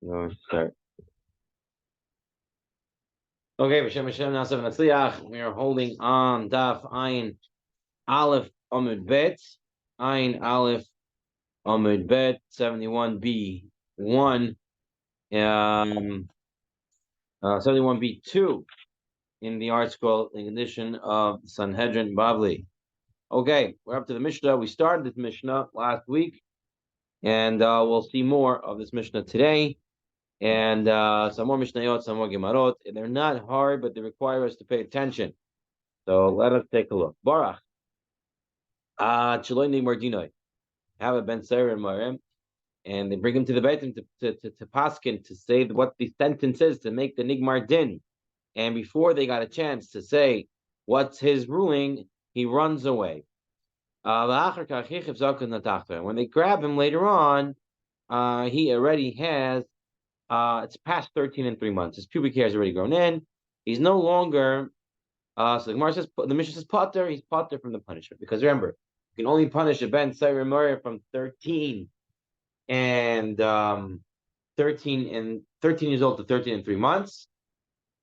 No, start. Okay, B'Shem Hashem Nasav Natzliach. We are holding on Daf Ayin Aleph Amud Bet. Ayin Aleph Amud Bet 71b1. 71b2 in the art scroll in edition of Sanhedrin Bavli. Okay, we're up to the Mishnah. We started this Mishnah last week, and we'll see more of this Mishnah today. And some more Mishnayot, some more Gemarot. They're not hard, but they require us to pay attention. So let us take a look. Barach. Chiloy Mardinoi. Have a Ben Sarah and Marim, and they bring him to the Beitim to Paskin to say what the sentence is, to make the Nigmar Din. And before they got a chance to say what's his ruling, he runs away. When they grab him later on, he already has it's past 13 and 3 months. His pubic hair is already grown in. He's no longer so the Gemara says, the Mishnah says potter, he's potter from the punishment. Because remember, you can only punish a Ben Saira Murray from 13 and 13 years old to 13 and 3 months.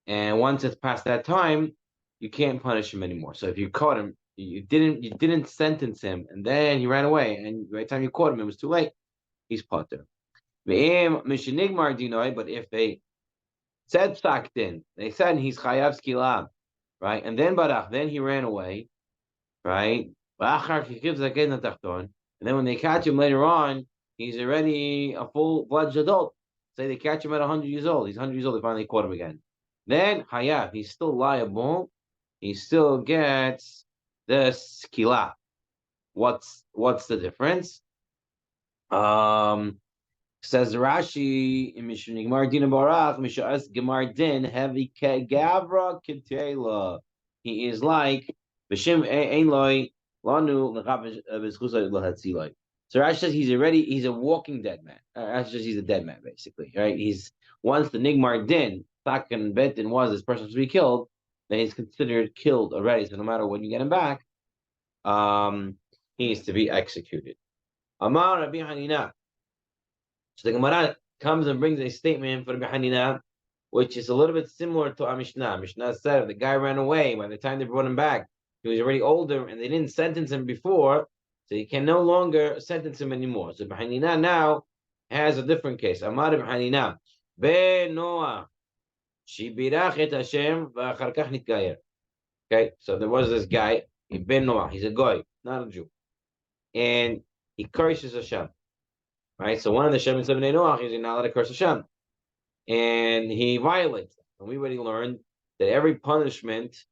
And once it's past that time, you can't punish him anymore. So if you caught him, you didn't sentence him, and then he ran away, and by the time you caught him, it was too late. He's potter. But if they said saktin, they said he's chayav skilab, right? And then barach, then he ran away, right? And then when they catch him later on, he's already a full-fledged adult. Say they catch him at 100 years old. He's 100 years old. They finally caught him again. Then hayav, he's still liable. He still gets the skila. What's the difference? Says Rashi in Mishnah Gemar Din Barach Mishas Gemar Din Heavy Gavra Kitela. He is like B'Shem Ein Loi Lanu B'Schusay Lahatziloi. So Rashi says he's a walking dead man. Rashi says he's a dead man basically, right? He's once the Nigmar Din Takan Betin was this person to be killed, then he's considered killed already. So no matter when you get him back, he is to be executed. Amar Rabbi Hanina. So the Gemara comes and brings a statement for Rabbi Hanina, which is a little bit similar to our Mishnah. Mishnah said if the guy ran away, by the time they brought him back, he was already older, and they didn't sentence him before, so you can no longer sentence him anymore. So Rabbi Hanina now has a different case. Amar Rabbi Hanina, Be Noah, Shibirach et Hashem, v'achar kach nitgayer. Okay, so there was this guy, Ben Noah, he's a goy, not a Jew, and he curses Hashem. Right, so one of the Shemin Seven Noach is you're not allowed to curse Hashem, and he violates it. And we already learned that every punishment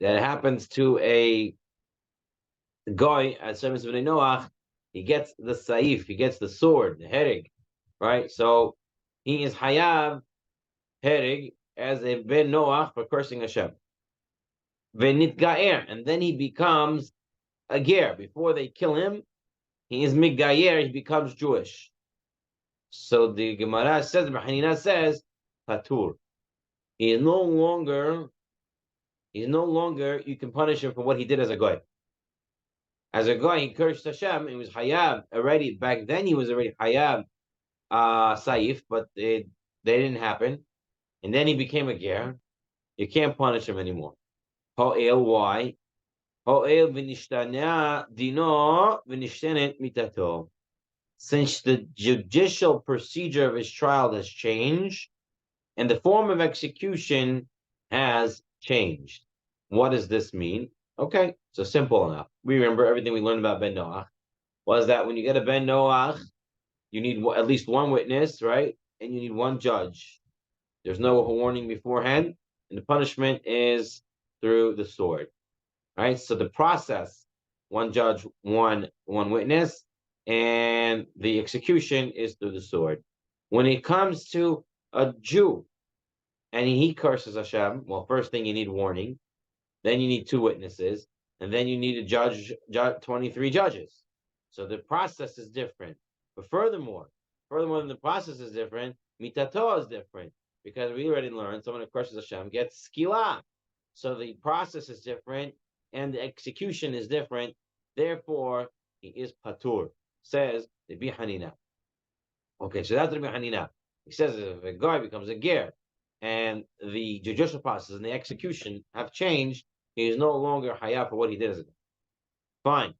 that happens to a guy at Shemin Seven Noach, he gets the saif, he gets the sword, the herig, right? So he is hayav herig as a ben Noach for cursing Hashem. Venit gaer, and then he becomes a ger. Before they kill him, he is migayer, he becomes Jewish. So the Gemara says, Hanina says, Patur. He is no longer, you can punish him for what he did as a guy. As a guy, he cursed Hashem, he was Hayab already. Back then, he was already Hayab Saif, but they didn't happen. And then he became a ger. You can't punish him anymore. Ho'el, why? Ho'el v'nishtana dino v'nishtanet mitato. Since the judicial procedure of his trial has changed, and the form of execution has changed. What does this mean? Okay, so simple enough. We remember everything we learned about Ben Noach was that when you get a Ben Noach, you need at least one witness, right? And you need one judge. There's no warning beforehand, and the punishment is through the sword. Right? So the process, one judge, one witness, and the execution is through the sword. When it comes to a Jew, and he curses Hashem, well, first thing you need warning, then you need two witnesses, and then you need a judge 23 judges. So the process is different. But furthermore than the process is different, mitato is different, because we already learned someone who curses Hashem gets skila. So the process is different, and the execution is different. Therefore, he is patur. Says the Rabbi Hanina. Okay, so that's the Rabbi Hanina. He says if a guy becomes a ger, and the judicial process and the execution have changed, he is no longer hayab for what he did as a guy. Fine.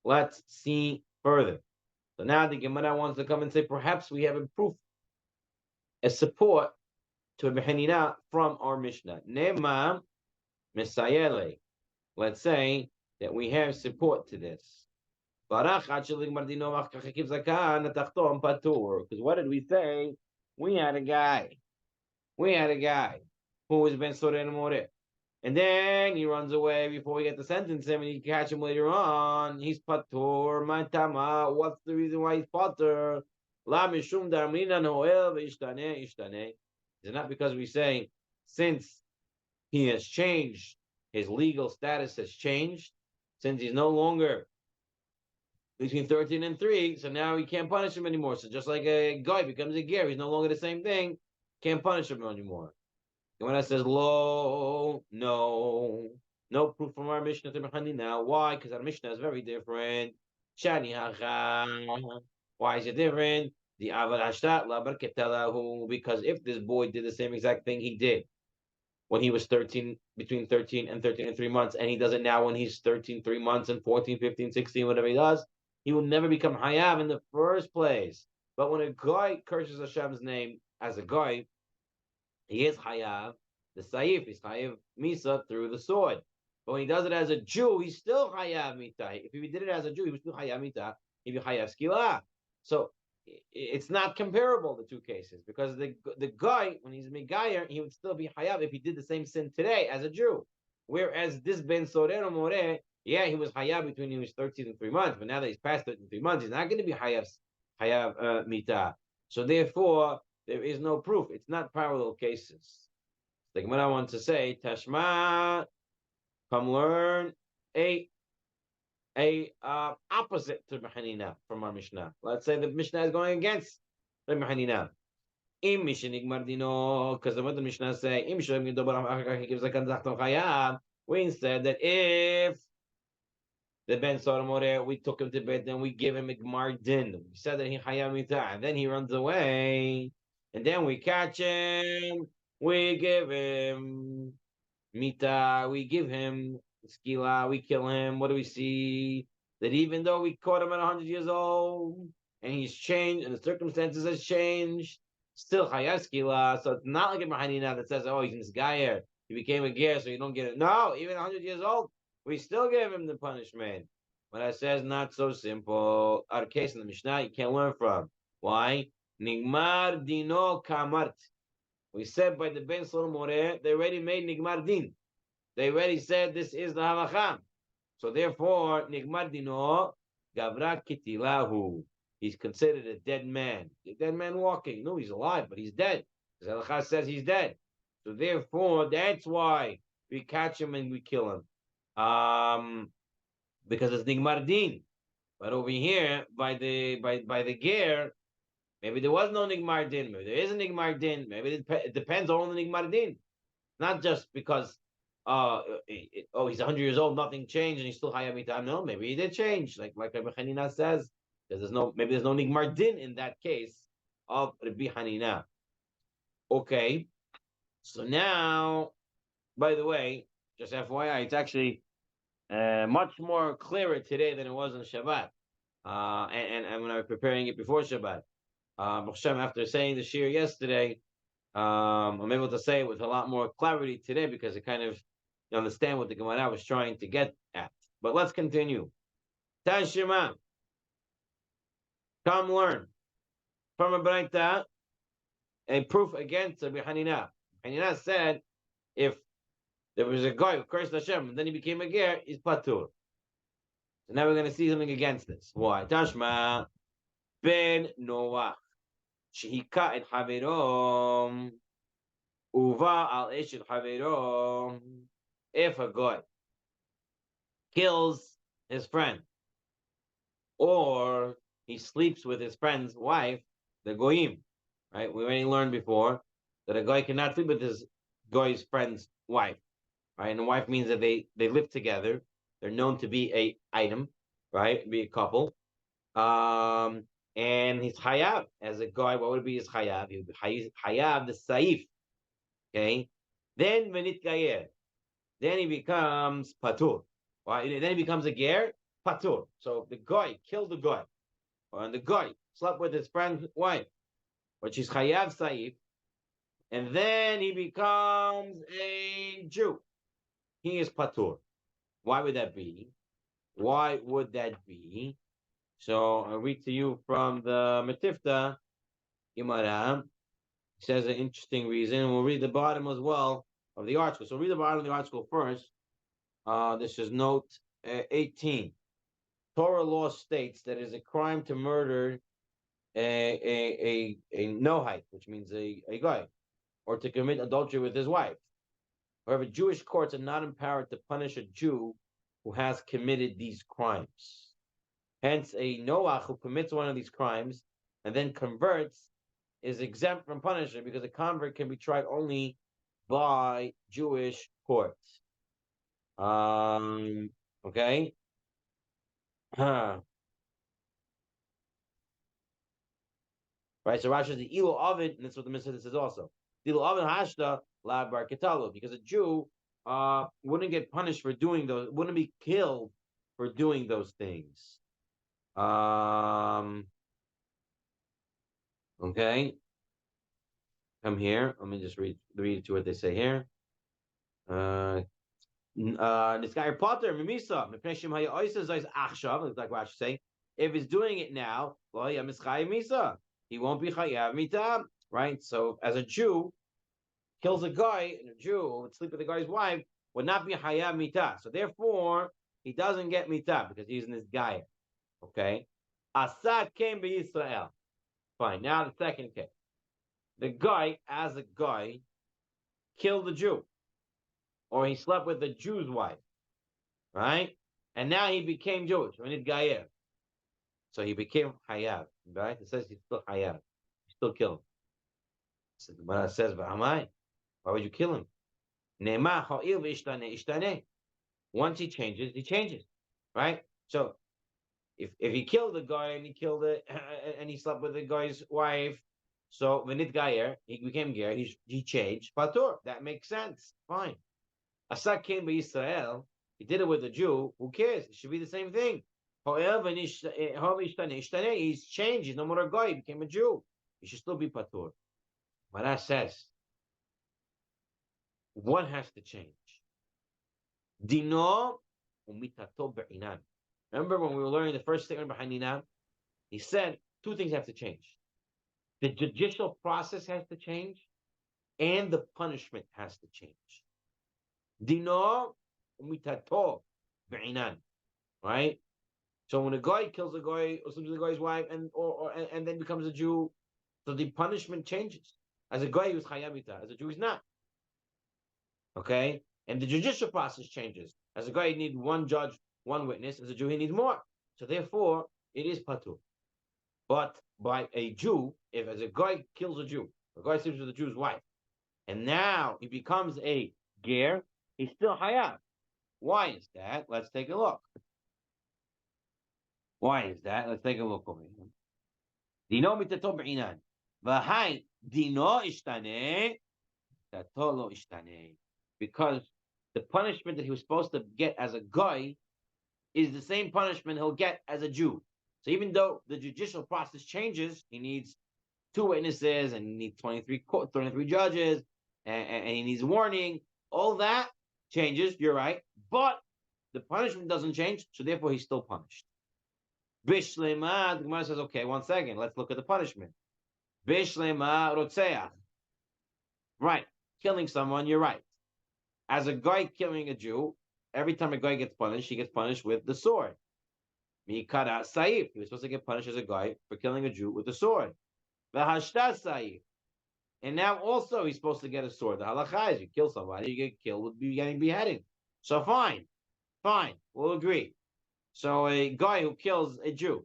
Let's see further. So now the Gemara wants to come and say, perhaps we have a proof, a support to a Behanina from our Mishnah. Nema Misayele. Let's say that we have support to this. Because what did we say? We had a guy who was Ben Soren More. And then he runs away before we get to sentence him, and you catch him later on. He's patur, matama. What's the reason why he's patur? La mishum darmina noel v'ishtane ishtane. Is it not because we say since he has changed, his legal status has changed, since he's no longer between 13 and 3, so now we can't punish him anymore. So just like a guy becomes a ger, he's no longer the same thing, can't punish him anymore. And when I says lo, no proof from our Mishnah to Mechani now. Why? Because our Mishnah is very different. Shani hacha. Why is it different? The avad hashtat la barketelahu. Because if this boy did the same exact thing he did when he was 13, between 13 and 13 and 3 months, and he does it now when he's 13, 3 months, and 14, 15, 16, whatever he does, he will never become hayav in the first place. But when a guy curses Hashem's name as a guy, he is hayav. The saif is hayav misa through the sword. But when he does it as a Jew, he's still hayav mita. If he did it as a Jew, he was still hayav mita. He'd be hayav skila. So it's not comparable, the two cases, because the guy, when he's megayer, he would still be hayav if he did the same sin today as a Jew. Whereas this ben sorero more, yeah, he was hayav between he was 13 and 3 months, but now that he's past 13 and 3 months, he's not going to be hayav mita. So therefore, there is no proof. It's not parallel cases. The Gemara wants to say, Tashma, come learn a opposite to Hanina from our Mishnah. Let's say the Mishnah is going against the Hanina. Im Mishinig Mardino, because what the Mishnah say, Im Shem gives like a we said that if the Ben Soramore, we took him to bed, then we give him a Gmardin. We said that he Hayamita, and then he runs away, and then we catch him, we give him Mita, we give him Skila, we kill him. What do we see? That even though we caught him at 100 years old, and he's changed, and the circumstances has changed, still Hayas Skila. So it's not like a Mahanina that says, oh, he's misgayer, he became a ger, so you don't get it. No, even 100 years old, we still give him the punishment. But I says not so simple. Our case in the Mishnah, you can't learn from. Why? Nigmar dino kamart. We said by the Ben Solomon More, they already made Nigmar din. They already said this is the halacha. So therefore, Nigmar dino gavra kitilahu. He's considered a dead man. A dead man walking. No, he's alive, but he's dead. Because halacha says he's dead. So therefore, that's why we catch him and we kill him. Because it's Nigmar din. But over here, by the ger, maybe there was no Nigmar din. Maybe there is a Nigmar din. Maybe it depends on the Nigmar din. Not just because he's 100 years old, nothing changed, and he's still Hayam Mitam. No, maybe he did change, like Rabbi Hanina says. There's no Nigmar din in that case of Rabbi Hanina. Okay, so now, by the way, just FYI, it's actually much more clearer today than it was on Shabbat. And when I was preparing it before Shabbat, after saying the shir yesterday, I'm able to say it with a lot more clarity today because it kind of understand what the Gemara was trying to get at. But let's continue. Tashima, come learn from a Braita a proof against Rabbi Hanina. Hanina said if there was a guy who cursed Hashem and then he became a ger, he's patur. So now we're going to see something against this. Why? Tashma ben Noach shehika et haverom uva al esh et haverom. If a guy kills his friend or he sleeps with his friend's wife, the goyim, right? We already learned before that a guy cannot sleep with his guy's friend's wife, right? And the wife means that they live together. They're known to be a item, right? Be a couple. and he's hayav as a guy. What would be his hayav? He would be hayav the saif. Okay, then venit gayer, then he becomes patur. Right? Then he becomes a ger patur. So the guy killed the guy, and the guy slept with his friend's wife, which is chayav saif, and then he becomes a Jew. He is patur. Why would that be? Why would that be? So I'll read to you from the Metifta Gemara. It says an interesting reason. We'll read the bottom as well of the article. So read the bottom of the article first. This is note 18. Torah law states that it is a crime to murder a nohite, which means a guy, or to commit adultery with his wife. However, Jewish courts are not empowered to punish a Jew who has committed these crimes. Hence, a Noach who commits one of these crimes and then converts is exempt from punishment because a convert can be tried only by Jewish courts. Okay. Right. So Rashi says the ilu ovid, and that's what the Mishnah says also. The ilu ovid hashta la bar ketalu, because a Jew wouldn't get punished for doing those, wouldn't be killed for doing those things. Okay. Come here. Let me just read to what they say here. This guy Potter Mimisa like Rashi saying, if he's doing it now, he won't be chayav mita, right? So as a Jew kills a guy, and a Jew would sleep with the guy's wife, would not be chayav mita. So therefore, he doesn't get mita because he's in this guy. Okay, Asad came by Israel. Fine. Now the second case, the guy as a guy killed the Jew, or he slept with the Jew's wife, right? And now he became Jewish. We need Gayer. So he became Hayav, right? It says he's still Hayav. He still killed him. So the Gemara says, why would you kill him? Once he changes, right? So if he killed the guy and he killed it and he slept with the guy's wife, so Venit Gayer, he became Ger, he changed Patur. That makes sense. Fine. Asak came by Israel, he did it with a Jew, who cares? It should be the same thing. However, he's changed, he's no more a guy, he became a Jew. He should still be Patur. But that says, one has to change. Dino umitato be'inan. Remember when we were learning the first statement behind Ninan? He said two things have to change. The judicial process has to change, and the punishment has to change. Dino umitato be'inan. Right? So when a guy kills a guy or sleeps with a guy's wife and then becomes a Jew, so the punishment changes. As a guy, he was chayavita. As a Jew, he's not. Okay? And the judicial process changes. As a guy, you need one judge, one witness. As a Jew, he needs more. So therefore, it is patur. But by a Jew, if as a guy kills a Jew, a guy sleeps with a Jew's wife, and now he becomes a ger, he's still hayav. Why is that? Let's take a look. Why is that? Let's take a look over here. Dino mitato be'inan. V'hai dino ishtane, tato lo ishtane. Because the punishment that he was supposed to get as a guy is the same punishment he'll get as a Jew. So even though the judicial process changes, he needs two witnesses and he needs 23 judges and he needs warning. All that changes, you're right. But the punishment doesn't change, so therefore he's still punished. Bishlema, the Gemara says, okay, 1 second, let's look at the punishment. Bishlema rotzeach. Right, killing someone, you're right. As a guy killing a Jew, every time a guy gets punished, he gets punished with the sword. Mikara saif. He was supposed to get punished as a guy for killing a Jew with a sword. V'hashta saif. And now also he's supposed to get a sword. The halacha is you kill somebody, you get killed with getting beheading. So fine, we'll agree. So a guy who kills a Jew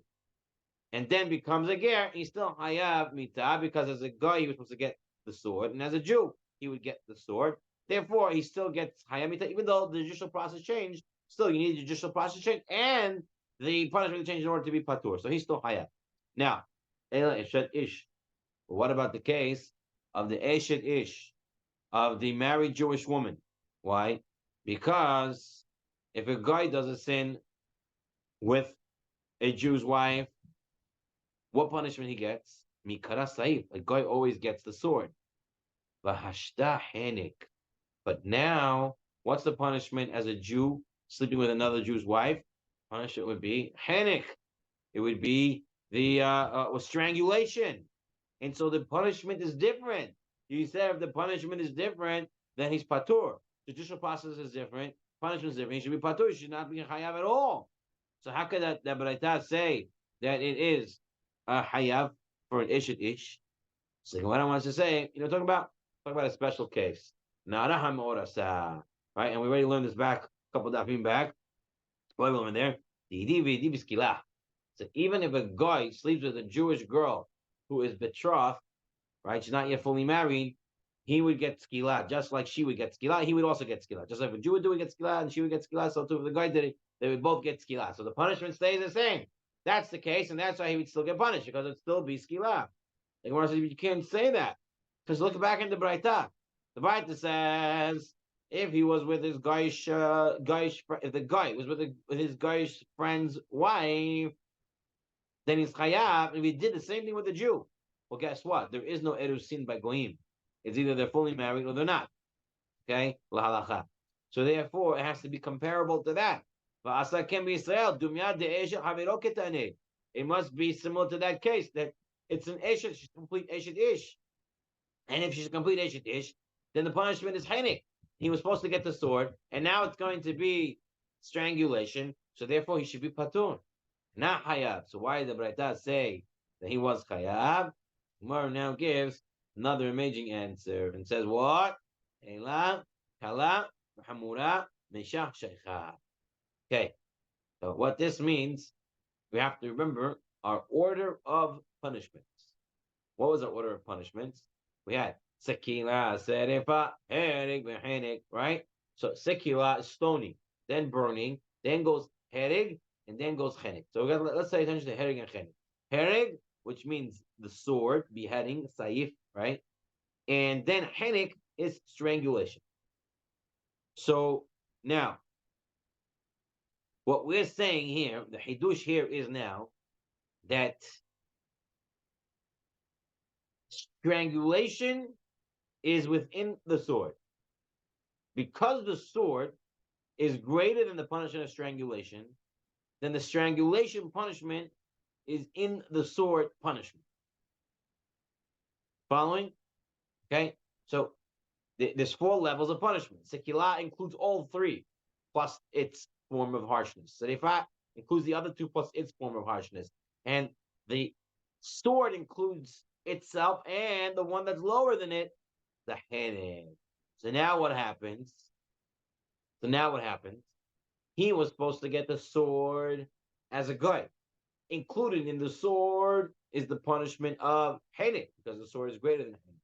and then becomes a ger, he's still hayav mita because as a guy he was supposed to get the sword, and as a Jew he would get the sword. Therefore, he still gets hayav mita, even though the judicial process changed. Still, you need the judicial process change and the punishment change in order to be patur. So he's still hayav. Now, Ela Eshet Ish. But what about the case of the Eshet Ish, of the married Jewish woman? Why? Because if a guy does a sin with a Jew's wife, what punishment he gets? Mikara Saif. A guy always gets the sword. Vahashta Hanik. But now, what's the punishment as a Jew sleeping with another Jew's wife? Punishment would be Hanik. It would be the strangulation. And so the punishment is different. You said if the punishment is different, then he's patur. Judicial process is different. Punishment is different. He should be patur. He should not be chayav at all. So how could that Baraita say that it is a hayav for an ish at ish? So what I want to say, talk about a special case. Naraham orasa. Right? And we already learned this back a couple of dafim back. What we learned there? So even if a guy sleeps with a Jewish girl who is betrothed, right? She's not yet fully married. He would get skila, just like she would get skila. He would also get skila. Just like if a Jew would do it, get skila, and she would get skila. So too, if the guy did it, they would both get skila. So the punishment stays the same. That's the case, and that's why he would still get punished, because it'd still be skila. The Gemara says you can't say that, because look back in the Braita. The Braita says if he was with his if the guy was with his guy's friend's wife, then he's chayav. If he did the same thing with the Jew, well, guess what? There is no erusin by goyim. It's either they're fully married or they're not. Okay, lahalacha. So therefore, it has to be comparable to that. It must be similar to that case, that it's an eshet, she's complete eshet ish. And if she's a complete eshet ish, then the punishment is heinik. He was supposed to get the sword, and now it's going to be strangulation. So therefore, he should be patur, not hayab. So why did the Braita say that he was chayav? Gemara now gives another amazing answer and says what? Kala hamura meshach sheikha. Okay, so what this means, we have to remember our order of punishments. What was our order of punishments? We had sekila, serifa, herig, vehenig, right? So sekila is stoning, then burning, then goes herig, and then goes chenik. So let's say attention to herig and chenik. Herig, which means the sword, beheading, saif, right? And then chenik is strangulation. So now, what we're saying here, the hidush here is now that strangulation is within the sword. Because the sword is greater than the punishment of strangulation, then the strangulation punishment is in the sword punishment. Following? Okay? So there's 4 levels of punishment. Sekila includes all 3, plus its form of harshness. Serifat includes the other 2 plus its form of harshness. And the sword includes itself and the one that's lower than it, the head. So now what happens? He was supposed to get the sword as a guy. Included in the sword is the punishment of chenik, because the sword is greater than chenik.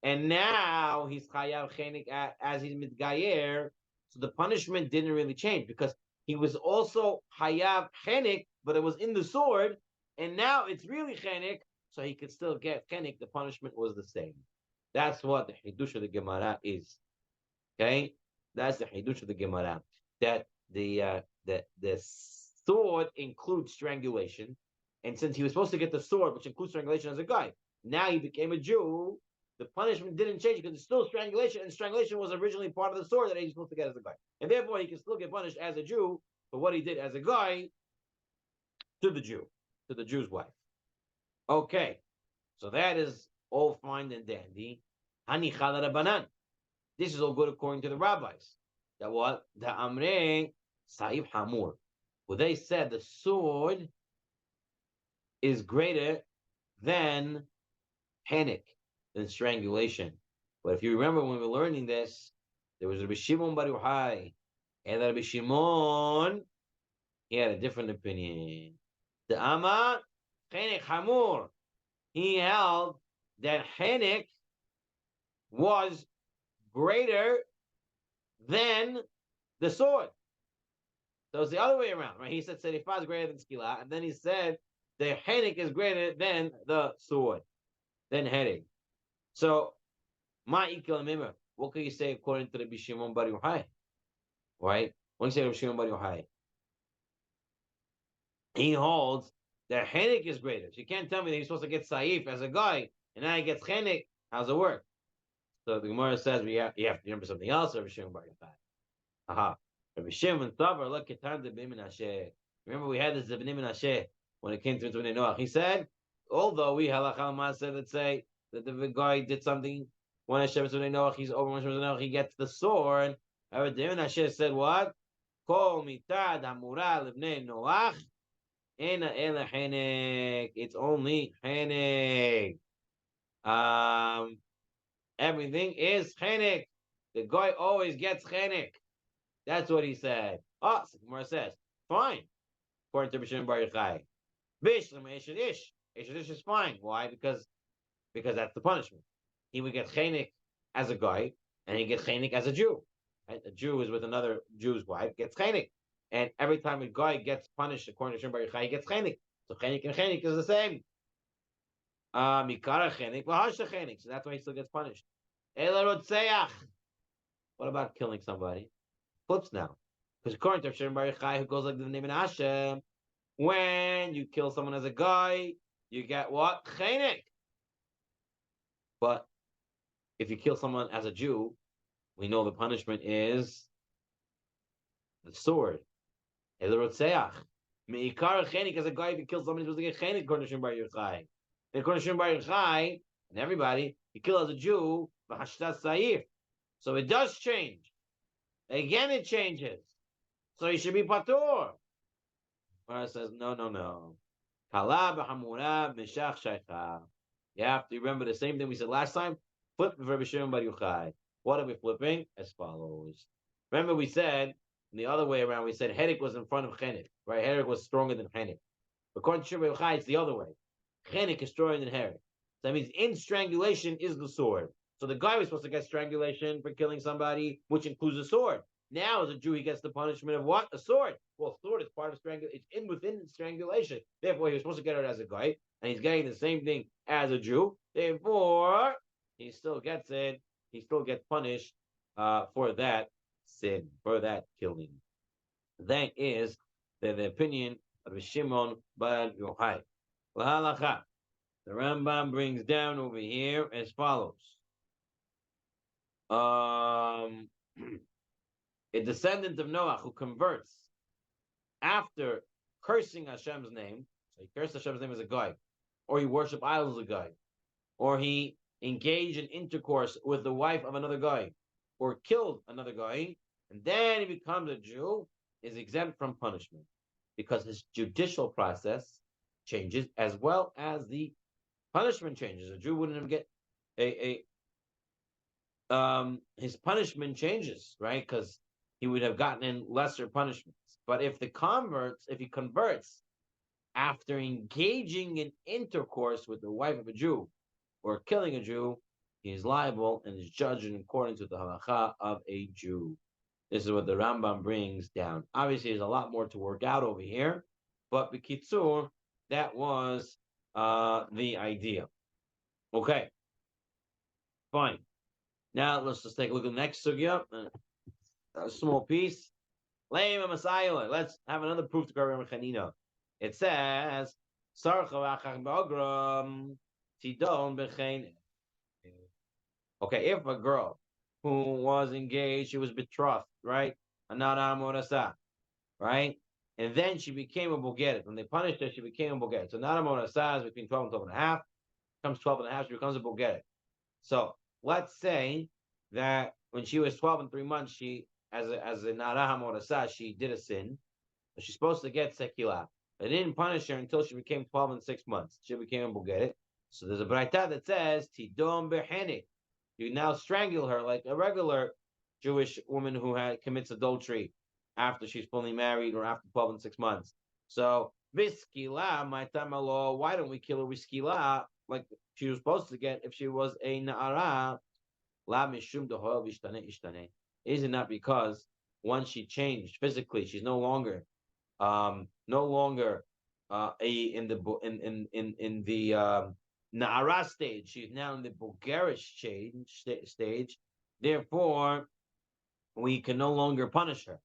And now he's chayav chenik as he's mitgayer. So the punishment didn't really change, because he was also chayav chenik, but it was in the sword, and now it's really chenik, so he could still get chenik. The punishment was the same. That's what the hidush of the Gemara is. Okay, that's the hidush of the Gemara. That the sword includes strangulation, and since he was supposed to get the sword, which includes strangulation as a guy, now he became a Jew. The punishment didn't change because it's still strangulation, and strangulation was originally part of the sword that he was supposed to get as a guy, and therefore he can still get punished as a Jew for what he did as a guy to the Jew's wife. Okay, so that is all fine and dandy. Hanichal Rabbanan. This is all good according to the rabbis. That what? The Amre Saif Hamur. Well, they said the sword is greater than panic, than strangulation. But if you remember when we were learning this, there was Rabbi Shimon Bar Yochai, and Rabbi Shimon, he had a different opinion. The Amma Chenek Hamur. He held that Chenek was greater than the sword. So it's the other way around, right? He said Serifah is greater than Skila, and then he said the headache is greater than the sword, than headache. So, what can you say according to the Bishimon Bar Yochai? Right? When you say Bishimon Bar Yochai, he holds that headache is greater. So you can't tell me that he's supposed to get saif as a guy, and now he gets headache. How's it work? So the Gemara says you have to remember something else. Rabbi Shimon Bar Yochai. Aha. Rabbi Shimon Tavar look at time the Bnei Menashe. Remember we had this Bnei Menashe when it came to Bnei Noach. He said, although we halachah ma'aseh that say that the guy did something when Hashem is Bnei Noach, he's over when Hashem is Noach, he gets the sword. However, the Bnei Menashe said what? Kol mitad hamura lebnei Noach. It's only henek. Everything is chenek. The guy always gets chenek. That's what he said. Oh, so Gemara says, fine. According to Bishim Bar Yochai. Bish, Eshet Ish. Eshet Ish is fine. Why? Because that's the punishment. He would get chenek as a guy, and he gets chenek as a Jew. Right? A Jew is with another Jew's wife, gets chenek. And every time a guy gets punished, according to Bishim Bar Yochai, he gets chenek. So chenek and chenek is the same. Mikara chenek, v'hasha chenek. So that's why he still gets punished. What about killing somebody? Flips now. Because according to Hashem Bar Yochai, who goes like the name of Hashem, when you kill someone as a guy, you get what? Chenek. But if you kill someone as a Jew, we know the punishment is the sword. Elorotseach. Meikar chenek as a guy, if you kill somebody, he's supposed to get chenek according to Hashem Bar Yochai. And according to Hashem Bar Yochai, and everybody, you kill as a Jew, v'hashtas saif. So it does change. Again, it changes. So you should be patur. Gemara says, no. Kala b'hamura mishach shaycha. You have to remember the same thing we said last time. Flip for Rabbi Shimon Bar Yochai. What are we flipping? As follows. Remember we said, the other way around, we said headache was in front of chenek. Right? Headache was stronger than chenek. According to Shimon Bar Yochai, it's the other way. Chenek is stronger than headache. So that means in strangulation is the sword. So the guy was supposed to get strangulation for killing somebody, which includes a sword. Now, as a Jew, he gets the punishment of what? A sword. Well, sword is part of strangulation. It's within strangulation. Therefore, he was supposed to get it as a guy, and he's getting the same thing as a Jew. Therefore, he still gets it. He still gets punished for that sin, for that killing. That is the opinion of Shimon Bar Yochai. L'halacha. The Rambam brings down over here as follows. A descendant of Noach who converts after cursing Hashem's name, so he cursed Hashem's name as a guy, or he worshiped idols as a guy, or he engaged in intercourse with the wife of another guy, or killed another guy, and then he becomes a Jew, is exempt from punishment because his judicial process changes as well as the punishment changes. A Jew wouldn't even get his punishment changes, right? Because he would have gotten in lesser punishments. But if he converts after engaging in intercourse with the wife of a Jew or killing a Jew, he is liable and is judged according to the halacha of a Jew. This is what the Rambam brings down. Obviously, there's a lot more to work out over here, but b'kitzur, that was the idea. Okay, fine. Now let's just take a look at the next sugya. A small piece. Let's have another proof to Rabbi Chanina. It says, okay, if a girl who was engaged, she was betrothed, right? Right? And then she became a bogeret. When they punished her, she became a bogeret. So nara morasa is between 12 and 12 and a half. Comes 12 and a half, she becomes a bogeret. So let's say that when she was 12 and 3 months, she, as a nara morasa, she did a sin. So she's supposed to get sekilah. They didn't punish her until she became 12 and 6 months. She became a bogeret. So there's a braita that says tidom behenik. You now strangle her like a regular Jewish woman who commits adultery after she's fully married or after 12 and 6 months. So viskila, my law. Why don't we kill her with skila like she was supposed to get if she was a na'ara? La mishum dehoel vishtane. Is it not because once she changed physically, she's no longer in the Na'ara stage. She's now in the Bulgarish stage. Therefore, we can no longer punish her.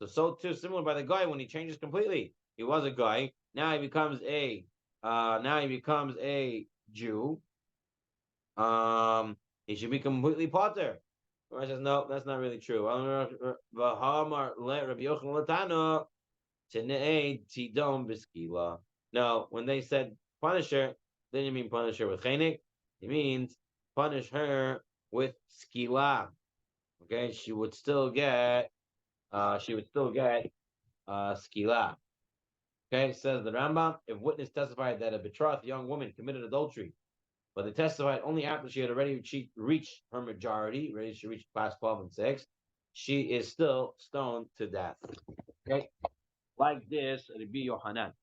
So too similar by the guy when he changes completely. He was a guy, now he becomes a Jew. He should be completely potter. Or says no, that's not really true. No, when they said punish her, they didn't mean punish her with chenik. It means punish her with skila. Okay, she would still get skila. Okay, says the Rambam, if witness testified that a betrothed young woman committed adultery, but they testified only after she had already reached her majority, ready to reach class 12 and 6, she is still stoned to death. Okay, like this, Rabbi Yohanan.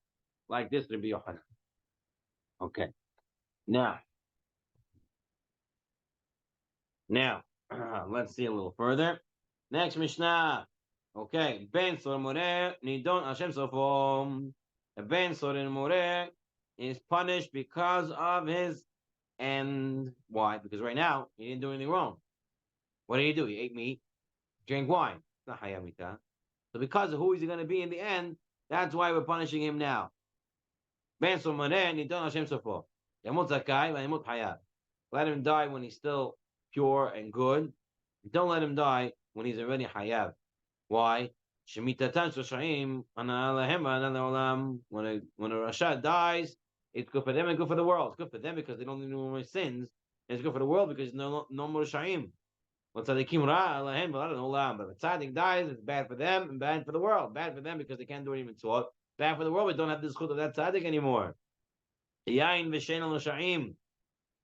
Like this, Rabbi Yohanan. Okay, now, let's see a little further. Next Mishnah. Okay, Ben Sor More Nidon Hashem Sofom. Ben Sor More is punished because of his end. Why? Because right now he didn't do anything wrong. What did he do? He ate meat, drank wine. It's not hayamita. So because of who is he going to be in the end, that's why we're punishing him now. Ben Sor More Nidon Hashem Sofom. Yamut Zakai Yamut Hayat. Let him die when he's still pure and good. Don't let him die when he's already hayav. Why? When a Rasha dies, it's good for them and good for the world. It's good for them because they don't do more sins, and it's good for the world because no more Rashaim. But if tzaddik dies, it's bad for them and bad for the world. Bad for them because they can't do any mitzvot. Bad for the world, we don't have the zchut of that tzaddik anymore.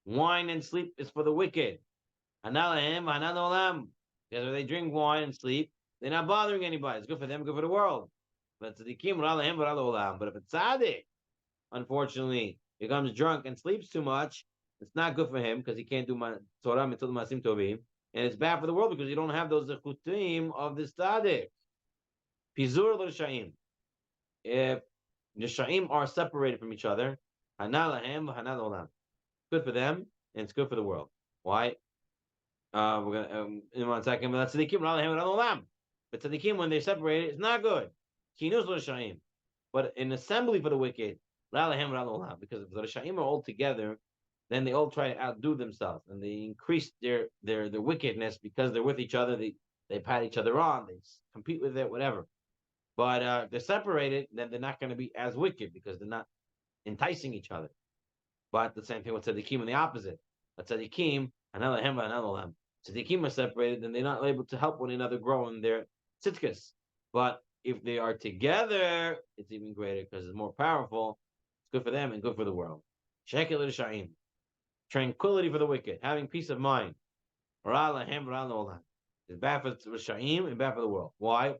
Wine and sleep is for the wicked. Because if they drink wine and sleep, they're not bothering anybody. It's good for them, good for the world. But if a tzaddik, unfortunately, becomes drunk and sleeps too much, it's not good for him because he can't do Torah mitzvot masim tovim, and it's bad for the world because you don't have those zechutim of the tzaddik. Pizur l'shaim. If the shaim are separated from each other, good for them and it's good for the world. Why? We're gonna in 1 second, but that's tzaddikim. But tzaddikim, when they're separated, it's not good. But an assembly for the wicked, because if the Rishayim are all together, then they all try to outdo themselves and they increase their wickedness because they're with each other. They pat each other on, they compete with it, whatever. But if they're separated, then they're not going to be as wicked because they're not enticing each other. But the same thing with tzaddikim and the opposite. But tzaddikim, tzaddikim are separated, then they're not able to help one another grow in their tzidkas. But if they are together, it's even greater because it's more powerful. It's good for them and good for the world. Shekel l'sha'im. Tranquility for the wicked, having peace of mind. It's bad for Rishayim and bad for the world. Why?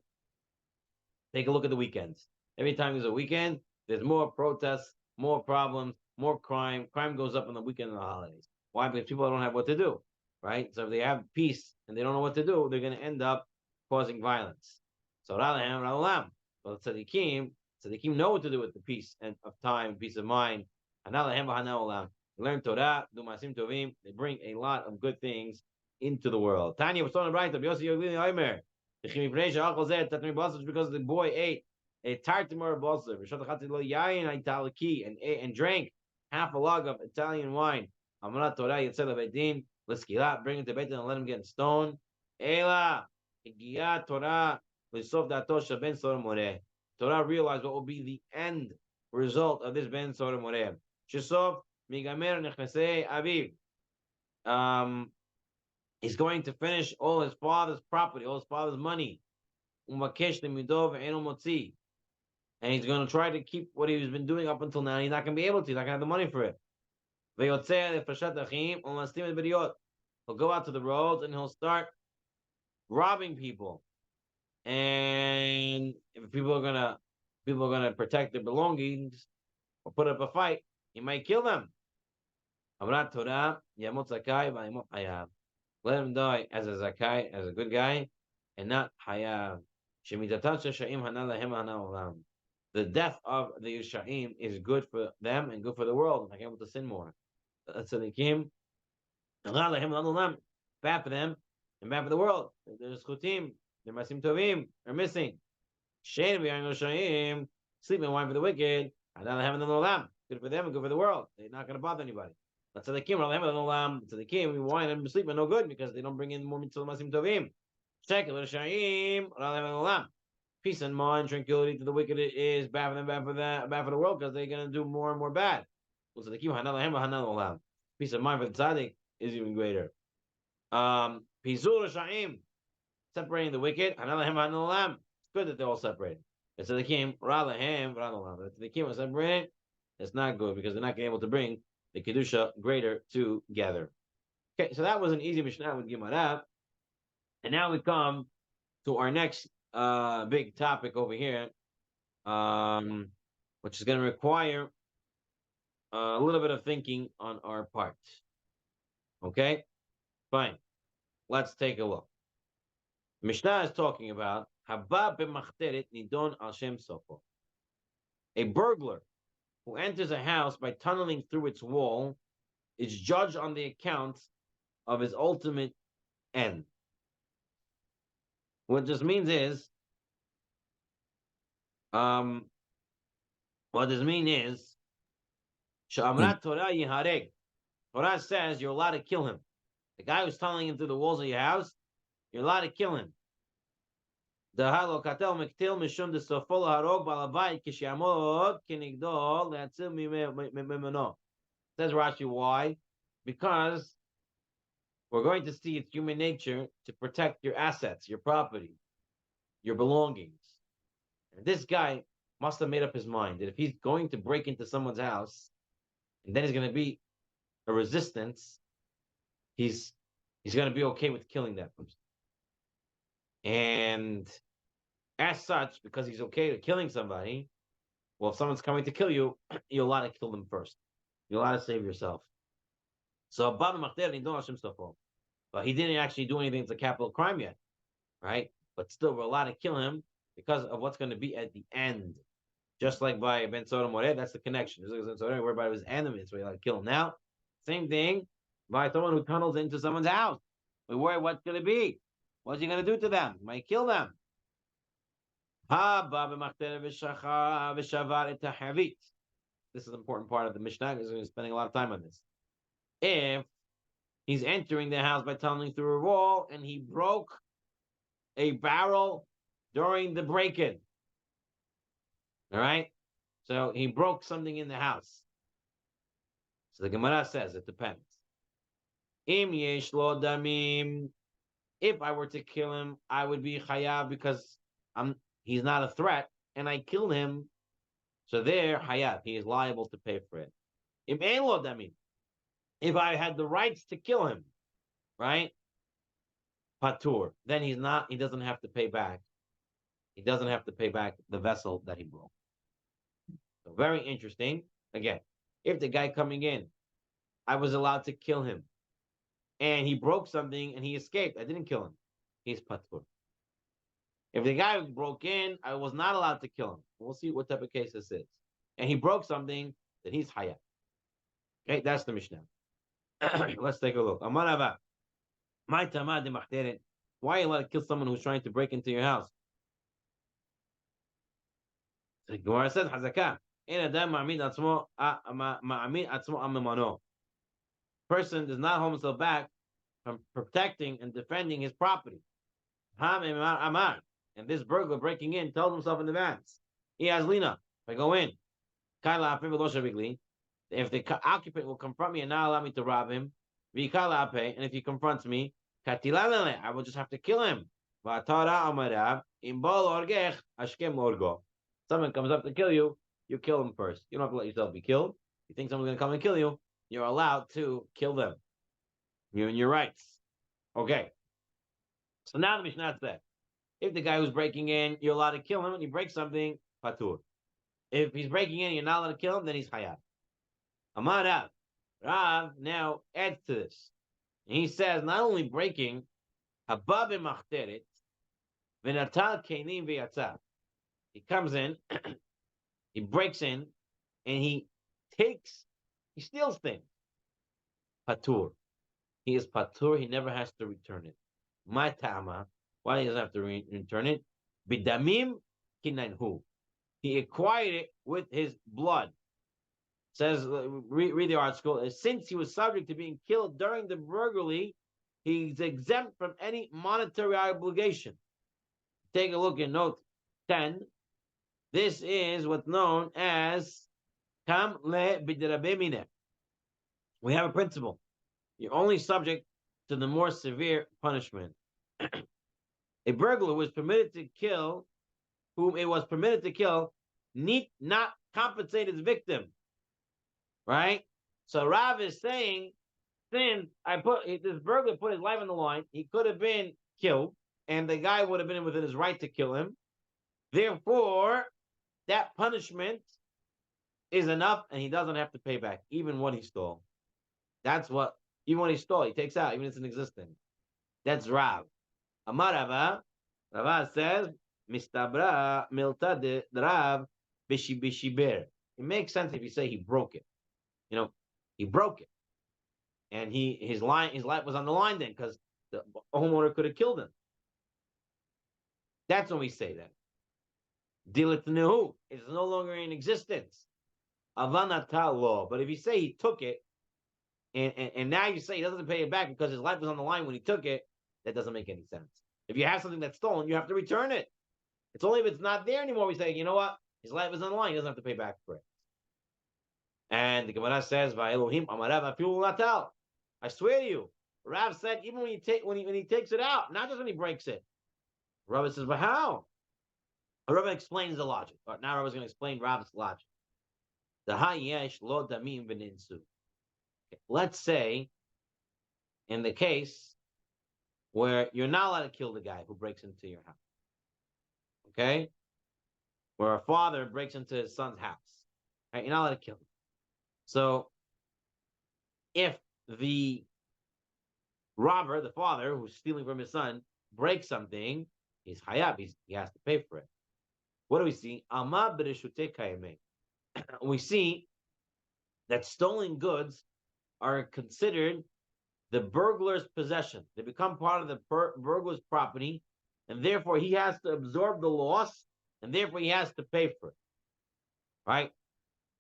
Take a look at the weekends. Every time there's a weekend, there's more protests, more problems, more crime. Crime goes up on the weekend and the holidays. Why? Because people don't have what to do, right? So if they have peace and they don't know what to do, they're going to end up causing violence. So but tzaddikim know what to do with the peace and of time, peace of mind. Learn Torah, do masim tovim. They bring a lot of good things into the world. Tanya was talking right. Because the boy ate a tartamar balsa and drank half a log of Italian wine. Amarat Torah Yetzel Bedin. Let's bring it to Beit and let him get stoned. Ela Torah. Torah realized what will be the end result of this Ben Sora Moreh. Shesov Migamer Nechnesei Aviv. He's going to finish all his father's property, all his father's money. And he's going to try to keep what he's been doing up until now. He's not going to be able to. He's not going to have the money for it. He'll go out to the roads and he'll start robbing people. And if people are gonna protect their belongings or put up a fight, he might kill them. Let him die as a zakai, as a good guy, and not hayav. The death of the Yisha'im is good for them and good for the world. They're able to sin more. Tzadikim, bad for them and bad for the world. They're schutim, they're masim tovim, they're missing. Sleeping wine for the wicked, good for them and good for the world. They're not going to bother anybody. Tzadikim, we wine and sleep, no good because they don't bring in more mitzvah masim tovim. Peace and mind, tranquility to the wicked is bad for them, bad for the world because they're going to do more and more bad. Peace of mind for the tzaddik is even greater. Separating the wicked, it's good that they're all separated. And so they came, they came separated. It's not good because they're not able to bring the kedusha greater together. Okay, so that was an easy mishnah with Gemara. And now we come to our next big topic over here, which is going to require a little bit of thinking on our part. Okay, fine. Let's take a look. Mishnah is talking about Haba b'machteret nidon al shem sofo. A burglar who enters a house by tunneling through its wall is judged on the account of his ultimate end. What this means is, Torah says you're allowed to kill him. The guy who's tunneling him through the walls of your house, you're allowed to kill him. Says Rashi, why? Because we're going to see it's human nature to protect your assets, your property, your belongings. And this guy must have made up his mind that if he's going to break into someone's house, and then he's going to be a resistance, he's going to be okay with killing that person. And as such, because he's okay with killing somebody, well, if someone's coming to kill you, you're allowed to kill them first. You're allowed to save yourself. So, but he didn't actually do anything that's a capital crime yet, right? But still, we're allowed to kill him because of what's going to be at the end. Just like by Ben Sodom Moreh, that's the connection. We're about his enemies, so you're allowed to kill him. Now, same thing by someone who tunnels into someone's house. We worry what's going to be. What's he going to do to them? He might kill them. This is an important part of the Mishnah because we're spending a lot of time on this. If he's entering the house by tunneling through a wall and he broke a barrel during the break-in, all right? So he broke something in the house. So the Gemara says it depends. Im yesh lo damim. If I were to kill him, I would be chayav because he's not a threat, and I killed him. So there, hayav, he is liable to pay for it. Im ein lo damim. If I had the rights to kill him, right? Patur, then he doesn't have to pay back. He doesn't have to pay back the vessel that he broke. So very interesting. Again, if the guy coming in, I was allowed to kill him, and he broke something and he escaped, I didn't kill him. He's patur. If the guy broke in, I was not allowed to kill him. We'll see what type of case this is. And he broke something, then he's hayat. Okay, that's the Mishnah. Let's take a look. Why are you allowed to kill someone who's trying to break into your house? The Gemara says, Hazakah. Person does not hold himself back from protecting and defending his property. And this burglar breaking in told himself in advance, he has lina. If I go in, if the occupant will confront me and not allow me to rob him, and if he confronts me, I will just have to kill him. Someone comes up to kill you, you kill him first. You don't have to let yourself be killed. You think someone's going to come and kill you, you're allowed to kill them. You're in your rights. Okay. So now the Mishnah said, if the guy who's breaking in, you're allowed to kill him, and he breaks something, patur. If he's breaking in, you're not allowed to kill him, then he's hayat. Amar Rav. Rav now adds to this. And he says, not only breaking, habab machteret, V'natal kenim v'yatza. He comes in, he breaks in, and he steals things. Patur. He is patur. He never has to return it. My tama. Why he doesn't have to return it? Bidamim kinanhu. He acquired it with his blood. It says, read the article. Since he was subject to being killed during the burglary, he's exempt from any monetary obligation. Take a look at note 10. This is what's known as kam le b'derabemine. We have a principle. You're only subject to the more severe punishment. A burglar was permitted to kill whom it was permitted to kill need not compensate his victim. Right? So Rav is saying, since this burglar put his life on the line, he could have been killed, and the guy would have been within his right to kill him. Therefore, that punishment is enough, and he doesn't have to pay back, even what he stole. That's what, even what he stole, he takes out, even if it's in existence. That's Rav. Amar Rava says, Mistabra milta de Rav bishiber. It makes sense if you say he broke it. He broke it. And his life was on the line then, because the homeowner could have killed him. That's when we say that. Dilatnehu is no longer in existence. Avanata law. But if you say he took it, and now you say he doesn't pay it back because his life was on the line when he took it, that doesn't make any sense. If you have something that's stolen, you have to return it. It's only if it's not there anymore we say, you know what? His life is on the line. He doesn't have to pay back for it. And the Gemara says, "Va'elohim amarav afilu natal." I swear to you, Rav said even when he takes it out, not just when he breaks it. Rav says, "But how?" Rav explains the logic. Now Rav is going to explain Rav's logic. The hayesh lo damim v'ninsu. Let's say, in the case where you're not allowed to kill the guy who breaks into your house, okay? Where a father breaks into his son's house, right? You're not allowed to kill him. So, if the robber, the father who's stealing from his son, breaks something, he's hayab. He has to pay for it. What do we see? We see that stolen goods are considered the burglar's possession. They become part of the burglar's property, and therefore he has to absorb the loss, and therefore he has to pay for it. Right?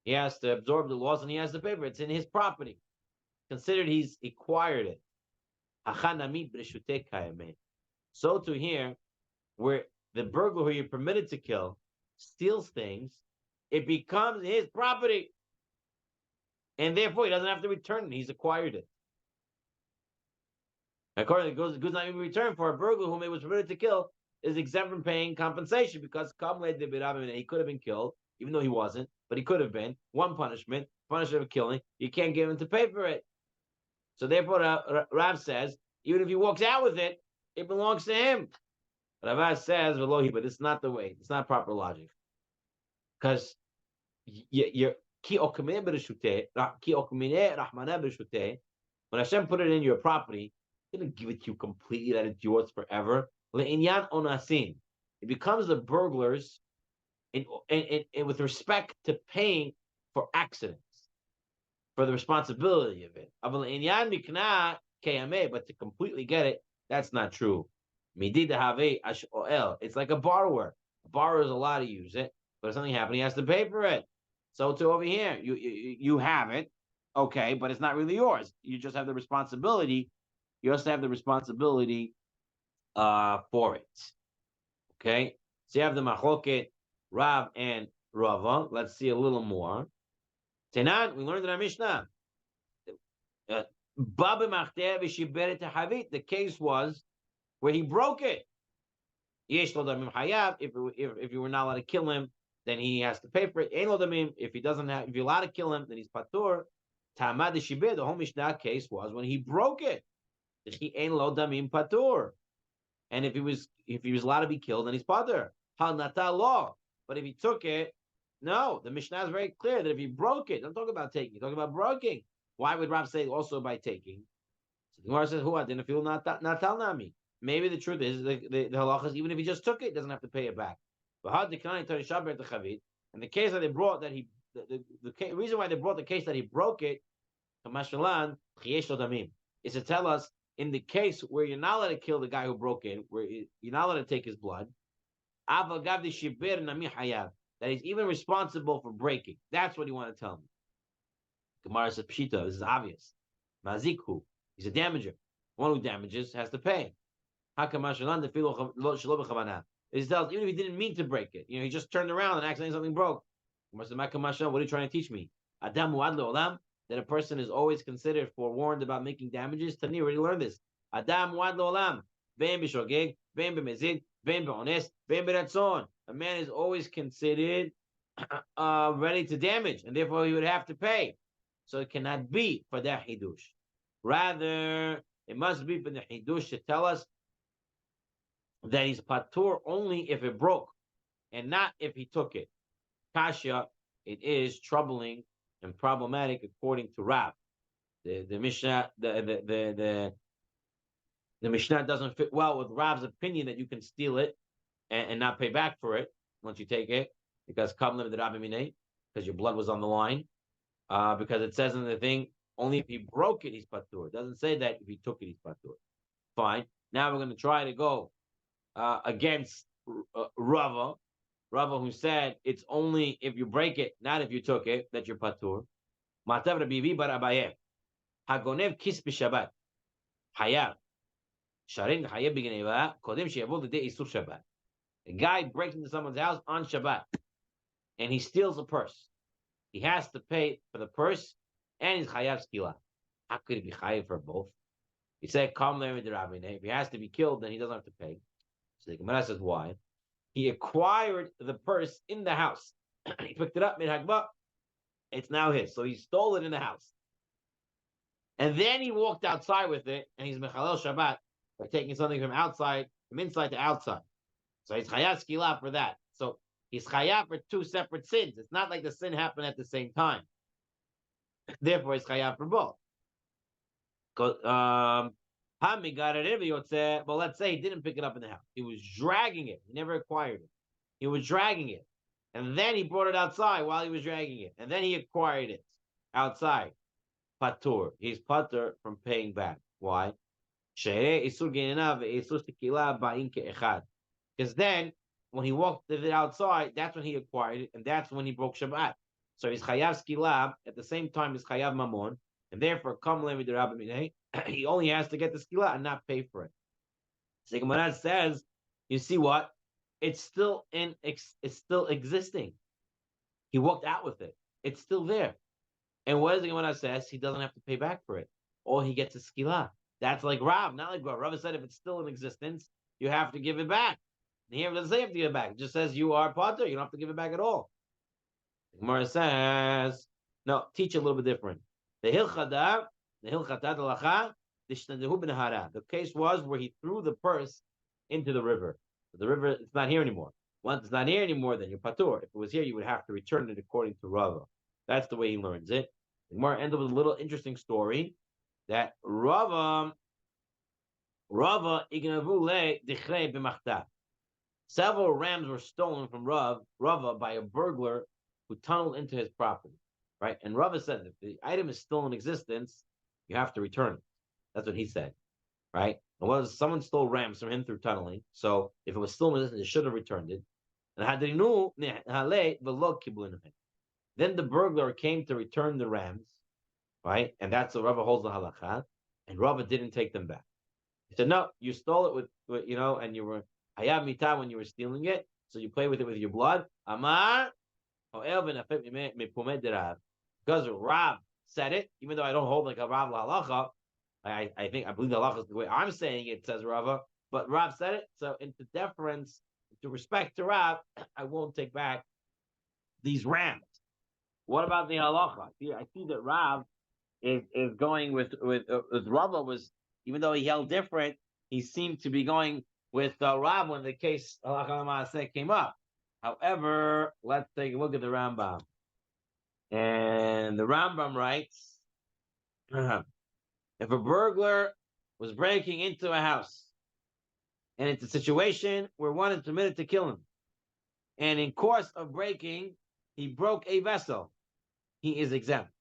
He has to absorb the loss, and he has to pay for it. It's in his property. Considered he's acquired it. So to here, where the burglar who you're permitted to kill steals things, it becomes his property. And therefore, he doesn't have to return it. He's acquired it. According to the goods not even returned for a burglar whom it was permitted to kill is exempt from paying compensation because he could have been killed, even though he wasn't, but he could have been. One punishment of killing, you can't get him to pay for it. So therefore, Rav says, even if he walks out with it, it belongs to him. Rav says, but it's not the way. It's not proper logic. Because you're when Hashem put it in your property, He didn't give it to you completely that it's yours forever. It becomes the burglar's in with respect to paying for accidents, for the responsibility of it. But to completely get it, that's not true. It's like a borrower. A borrower is allowed to use it, but if something happens, he has to pay for it. So too over here, you have it, okay, but it's not really yours. You just have the responsibility. You also have the responsibility for it. Okay? So you have the Machoket, Rav, and Rava. Let's see a little more. Tenan, we learned in our Mishnah. The case was where he broke it. If you were not allowed to kill him, then he has to pay for it. If he doesn't have, if you're allowed to kill him, then he's patur. The whole Mishnah case was when he broke it. He ain't lo damim patur. And if he was allowed to be killed, then he's patur. Hal nata law. But if he took it, no. The Mishnah is very clear that if he broke it, don't talk about taking. Talk about breaking. Why would Rav say also by taking? So the Gemara says, "Who I didn't feel natal nami." maybe the truth is the halachas, even if he just took it, doesn't have to pay it back. And the case that they brought that the reason why they brought the case that he broke it, is to tell us in the case where you're not allowed to kill the guy who broke in, where you're not allowed to take his blood, that he's even responsible for breaking. That's what he wanted to tell me. Gemara says, Pshita, this is obvious. Mazikhu, he's a damager. One who damages has to pay. This tells, even if he didn't mean to break it, he just turned around and accidentally something broke. What are you trying to teach me? That a person is always considered forewarned about making damages. Tani already learned this. Adam wad olam, ben b'shogeg, ben b'mezid, ben b'ones, ben b'ratzon. A man is always considered ready to damage, and therefore he would have to pay. So it cannot be for the hidush. Rather, it must be for the hidush to tell us that he's patur only if it broke, and not if he took it. Kasha, it is troubling and problematic according to Rav. The Mishnah, the Mishnah doesn't fit well with Rav's opinion that you can steal it and not pay back for it once you take it, because because your blood was on the line. Because it says in the thing, only if he broke it, he's patur. It doesn't say that if he took it, he's patur. Fine. Now we're going to try to go against Rava, who said it's only if you break it, not if you took it, that you're patur. Matav Rabbi bar Abaye. Hagonev kis b'Shabbat. Hayav. Sharin hayav b'geneva. Kodem sheyavol the day isur Shabbat. A guy breaks into someone's house on Shabbat, and he steals a purse. He has to pay for the purse, and he's chayav skila. How could he be chayav for both? He said, "Come there with the rabbi. If he has to be killed, then he doesn't have to pay." So the Gemara says, "Why?" He acquired the purse in the house. He picked it up mid hagbah. It's now his. So he stole it in the house, and then he walked outside with it, and he's mechalel Shabbat by taking something from inside to outside. So he's chayav skila for that. So he's chayav for two separate sins. It's not like the sin happened at the same time. Therefore, he's chayav for both. Well, let's say he didn't pick it up in the house. He was dragging it. He never acquired it. He was dragging it. And then he brought it outside while he was dragging it. And then he acquired it outside. Patur. He's patur from paying back. Why? Because then, when he walked it outside, that's when he acquired it, and that's when he broke Shabbat. So he's chayav skila at the same time as chayav mamon, and therefore, he only has to get the skila and not pay for it. So Gemara says, you see what? It's still existing. He walked out with it. It's still there. And what does the Gemara says? He doesn't have to pay back for it. Or he gets a skila. That's like Rav, not like Rav. Rav said if it's still in existence, you have to give it back. Here it doesn't say you have to give it back. It just says you are patur. You don't have to give it back at all. The Gemara says, no, teach a little bit different. The case was where he threw the purse into the river. The river, it's not here anymore. Once it's not here anymore, then you're patur. If it was here, you would have to return it according to Rava. That's the way he learns it. The Gemara ends up with a little interesting story that Rava ignavule dichre b'machta. Several rams were stolen from Rava by a burglar who tunneled into his property. Right? And Rava said if the item is still in existence, you have to return it. That's what he said. Right? And someone stole rams from him through tunneling. So if it was still in existence, they should have returned it. Then the burglar came to return the rams, right? And that's what Rava holds the halakha. And Rava didn't take them back. He said, no, you stole it with and you were hayab mitah when you were stealing it, so you play with it with your blood. Amar, because Rav said it, even though I don't hold like a Rav halacha, I believe the halacha is the way I'm saying it, says Rava, but Rav said it, so into deference, to respect to Rav, I won't take back these rams. What about the halacha? I see that Rav is going with Rava was, even though he held different, he seemed to be going with Rav when the case halacha came up. However, let's take a look at the Rambam. And the Rambam writes, if a burglar was breaking into a house and it's a situation where one is permitted to kill him. And in course of breaking, he broke a vessel. He is exempt.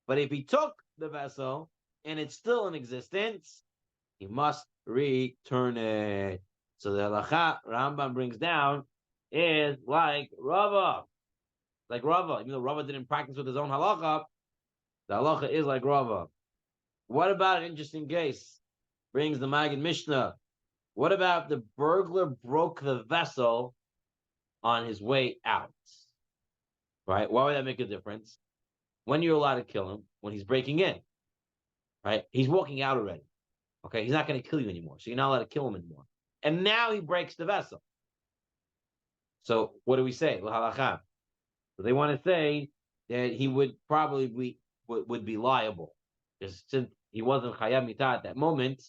But if he took the vessel and it's still in existence, he must return it. So the halacha Rambam brings down is like Rava. Like Rava, even though Rava didn't practice with his own halacha, the halacha is like Rava. What about an interesting case? Brings the Maggid Mishnah. What about the burglar broke the vessel on his way out? Right? Why would that make a difference? When you're allowed to kill him, when he's breaking in, right? He's walking out already. Okay, he's not going to kill you anymore, so you're not allowed to kill him anymore. And now he breaks the vessel. So what do we say? So they want to say that he would probably would be liable, because since he wasn't chayav mitah at that moment,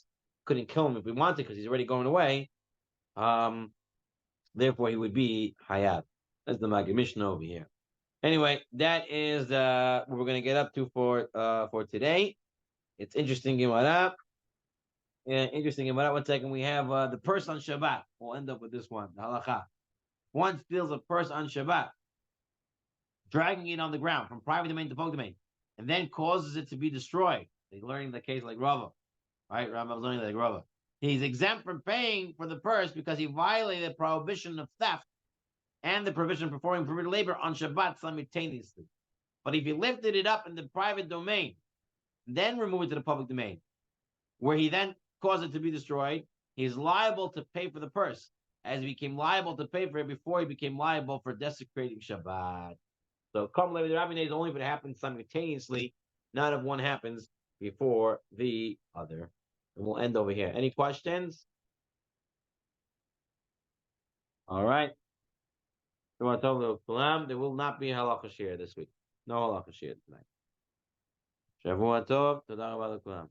couldn't kill him if we wanted because he's already going away. Therefore, he would be chayav. That's the Maggid Mishnah over here. Anyway, that is what we're going to get up to for today. It's interesting, Gemara. Interesting, Gemara. 1 second. We have the purse on Shabbat. We'll end up with this one. The halacha. One steals a purse on Shabbat, dragging it on the ground from private domain to public domain, and then causes it to be destroyed. They're learning the case like Rava, right? Rava was learning like Rava. He's exempt from paying for the purse because he violated the prohibition of theft and the provision of performing permitted labor on Shabbat simultaneously. But if he lifted it up in the private domain, then removed it to the public domain, where he then caused it to be destroyed, he's liable to pay for the purse, as he became liable to pay for it before he became liable for desecrating Shabbat. So, come later, the Rabbi is only if it happens simultaneously, not if one happens before the other. And we'll end over here. Any questions? All right. There will not be halacha shir this week. No halacha shir tonight. Shavua tov. Toda rabah l'kulam.